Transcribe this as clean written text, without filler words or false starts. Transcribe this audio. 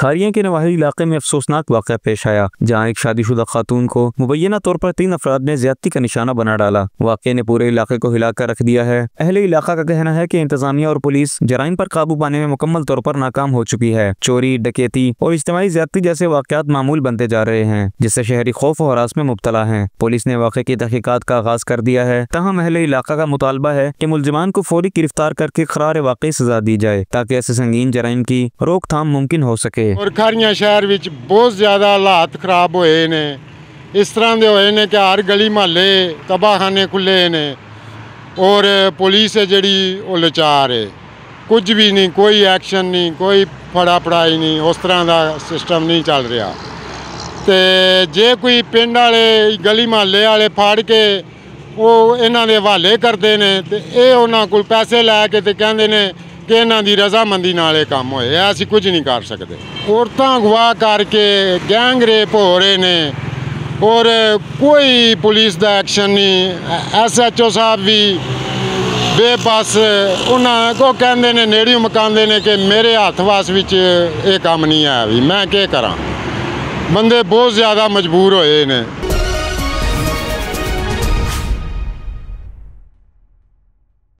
खारियां के नवाही इलाके में अफसोसनाक वाक़या पेश आया, जहां एक शादीशुदा खातून को मुबैना तौर पर 3 अफराद ने ज्यादती का निशाना बना डाला। वाक़े ने पूरे इलाके को हिलाकर रख दिया है। अहले इलाका का कहना है कि इंतजामिया और पुलिस जराइम पर काबू पाने में मुकम्मल तौर पर नाकाम हो चुकी है। चोरी, डकैती और इज्तिमाई ज्यादती जैसे वाक़यात मामूल बनते जा रहे हैं, जिससे शहरी खौफ और हरास में मुब्तला हैं। पुलिस ने वाक़े की तहकीकात का आगाज कर दिया है। तहम अहले इलाका का मुतालबा है कि मुलजिमान को फौरी गिरफ्तार करके खरार वाक़ई सजा दी जाए, ताकि ऐसे संगीन जराइम की रोकथाम मुमकिन हो सके। और खारियां शहर विच बहुत ज़्यादा हालात खराब होए ने, इस तरह के होए ने कि हर गली महल्ले तबाहखाने खुले ने और पुलिस है जिहड़ी वो लाचार है। कुछ भी नहीं, कोई एक्शन नहीं, कोई फड़ा फड़ाई नहीं, उस तरह का सिस्टम नहीं चल रहा। तो जे कोई पिंड वाले गली महल्ले वाले फाड़ के वो इन्हां दे हवाले करते हैं तो ये उन्हां कोल पैसे लैके तो कहते हैं कि इन्हां दी रजामंदी नाल काम होए, असीं कुछ नहीं कर सकते। औरतां अगवा करके गैंग रेप हो रहे ने और कोई पुलिस का एक्शन नहीं। SHO साहब भी बेबस, उन्होंने को कहते हैं नेड़ियों मकाते हैं कि मेरे हथ वस विच ये काम नहीं है, भी मैं क्या करा। बंदे बहुत ज़्यादा मजबूर होए ने।